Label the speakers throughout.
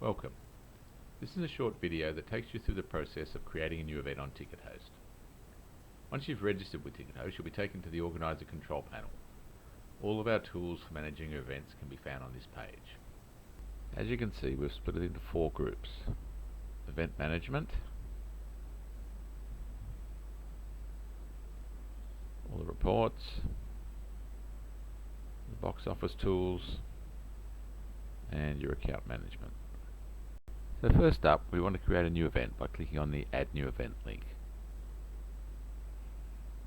Speaker 1: Welcome. This is a short video that takes you through the process of creating a new event on TicketHost. Once you've registered with TicketHost, you'll be taken to the Organizer Control Panel. All of our tools for managing your events can be found on this page. As you can see, we've split it into 4 groups. Event Management, all the reports, the box office tools, and your account management. So first up, we want to create a new event by clicking on the Add New Event link.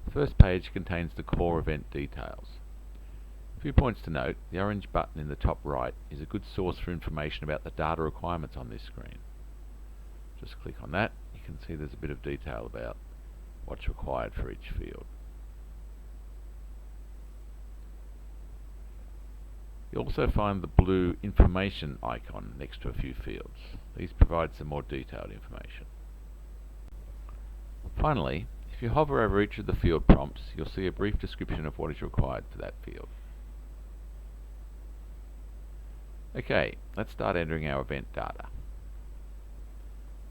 Speaker 1: The first page contains the core event details. A few points to note: the orange button in the top right is a good source for information about the data requirements on this screen. Just click on that, you can see there's a bit of detail about what's required for each field. You'll also find the blue information icon next to a few fields. These provide some more detailed information. Finally, if you hover over each of the field prompts, you'll see a brief description of what is required for that field. Okay, let's start entering our event data.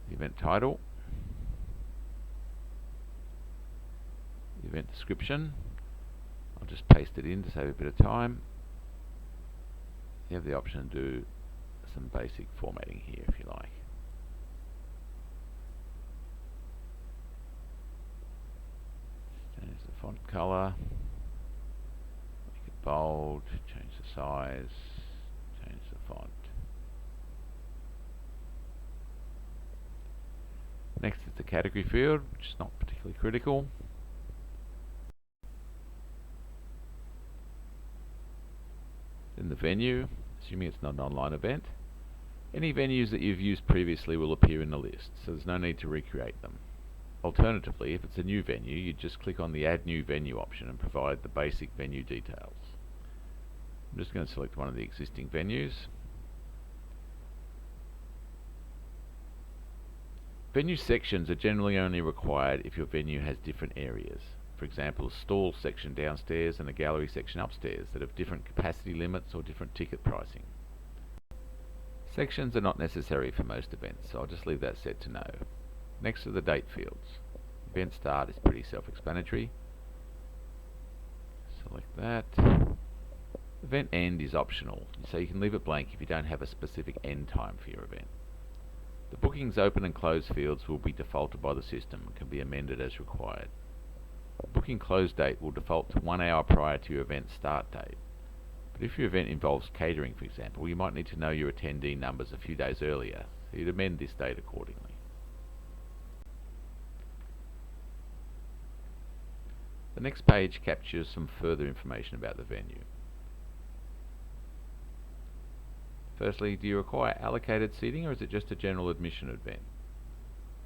Speaker 1: The event title, the event description. I'll just paste it in to save a bit of time. You have the option to do some basic formatting here if you like. Change the font color, make it bold, change the size, change the font. Next is the category field, which is not particularly critical. Then the venue, assuming it's not an online event. Any venues that you've used previously will appear in the list, so there's no need to recreate them. Alternatively, if it's a new venue, you just click on the Add New Venue option and provide the basic venue details. I'm just going to select one of the existing venues. Venue sections are generally only required if your venue has different areas. For example, a stall section downstairs and a gallery section upstairs that have different capacity limits or different ticket pricing. Sections are not necessary for most events, so I'll just leave that set to no. Next are the date fields. Event start is pretty self-explanatory. Select that. Event end is optional, so you can leave it blank if you don't have a specific end time for your event. The bookings open and close fields will be defaulted by the system and can be amended as required. The booking close date will default to 1 hour prior to your event start date. But if your event involves catering, for example, you might need to know your attendee numbers a few days earlier, so you'd amend this date accordingly. The next page captures some further information about the venue. Firstly, do you require allocated seating, or is it just a general admission event?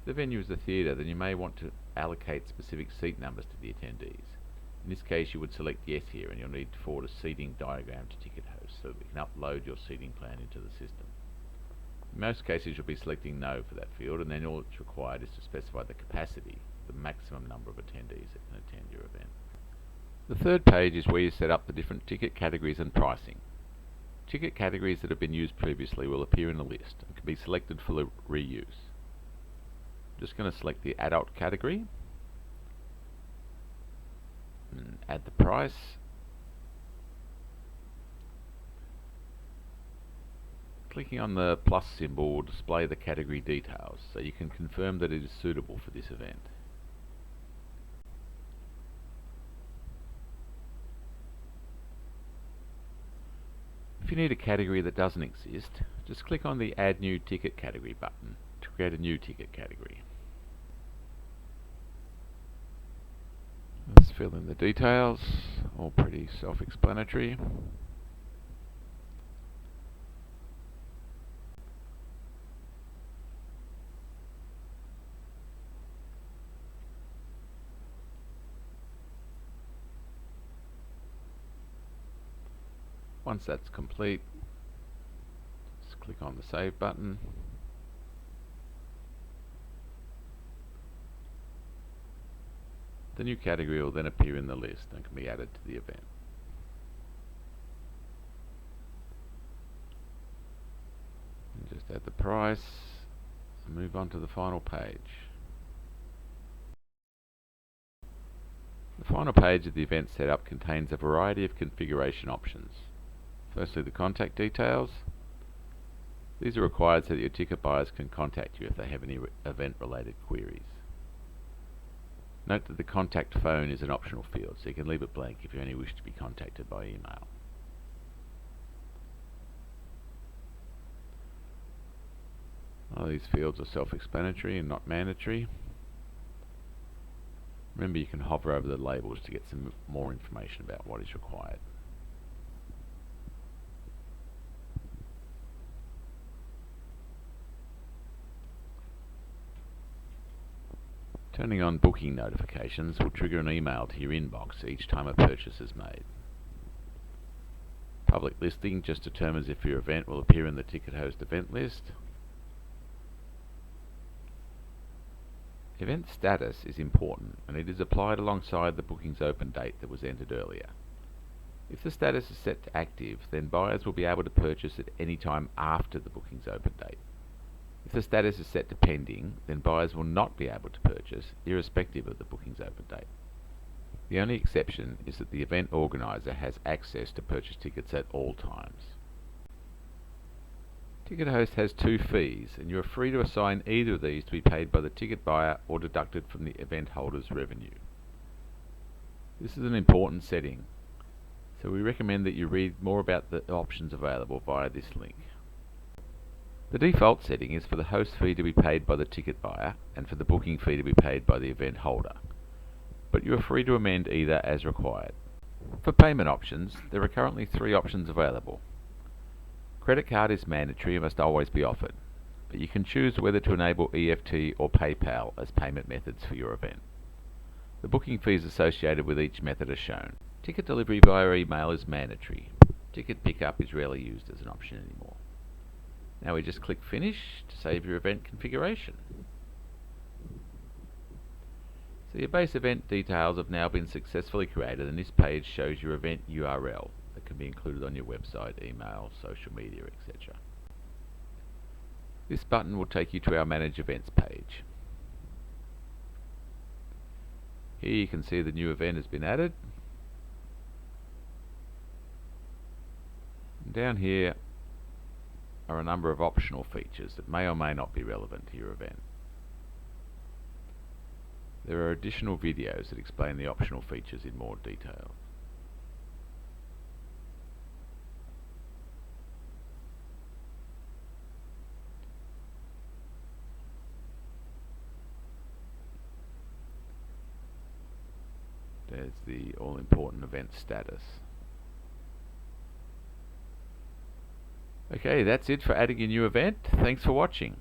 Speaker 1: If the venue is a theatre, then you may want to allocate specific seat numbers to the attendees. In this case, you would select yes here, and you'll need to forward a seating diagram to TicketHost so that we can upload your seating plan into the system. In most cases, you'll be selecting no for that field, and then all that's required is to specify the capacity, the maximum number of attendees that can attend your event. The third page is where you set up the different ticket categories and pricing. Ticket categories that have been used previously will appear in the list and can be selected for reuse. I'm just going to select the adult category and add the price. Clicking on the plus symbol will display the category details, so you can confirm that it is suitable for this event. If you need a category that doesn't exist, just click on the Add New Ticket Category button to create a new ticket category. Let's fill in the details, all pretty self-explanatory. Once that's complete, just click on the Save button. The new category will then appear in the list and can be added to the event. And just Add the price and move on to the final page. The final page of the event setup contains a variety of configuration options. Firstly, the contact details. These are required so that your ticket buyers can contact you if they have any event-related queries. Note that the contact phone is an optional field, so you can leave it blank if you only wish to be contacted by email. All these fields are self-explanatory and not mandatory. Remember, you can hover over the labels to get some more information about what is required. Turning on booking notifications will trigger an email to your inbox each time a purchase is made. Public listing just determines if your event will appear in the TicketHost event list. Event status is important, and it is applied alongside the booking's open date that was entered earlier. If the status is set to active, then buyers will be able to purchase at any time after the booking's open date. If the status is set to pending, then buyers will not be able to purchase, irrespective of the booking's open date. The only exception is that the event organizer has access to purchase tickets at all times. TicketHost has two fees, and you are free to assign either of these to be paid by the ticket buyer or deducted from the event holder's revenue. This is an important setting, so we recommend that you read more about the options available via this link. The default setting is for the host fee to be paid by the ticket buyer and for the booking fee to be paid by the event holder, but you are free to amend either as required. For payment options, there are currently 3 options available. Credit card is mandatory and must always be offered, but you can choose whether to enable EFT or PayPal as payment methods for your event. The booking fees associated with each method are shown. Ticket delivery via email is mandatory. Ticket pickup is rarely used as an option anymore. Now we just click Finish to save your event configuration. So your base event details have now been successfully created, and this page shows your event URL that can be included on your website, email, social media, etc. This button will take you to our Manage Events page. Here you can see the new event has been added. And down here are a number of optional features that may or may not be relevant to your event. There are additional videos that explain the optional features in more detail. There's the all-important event status. Okay, that's it for adding a new event. Thanks for watching.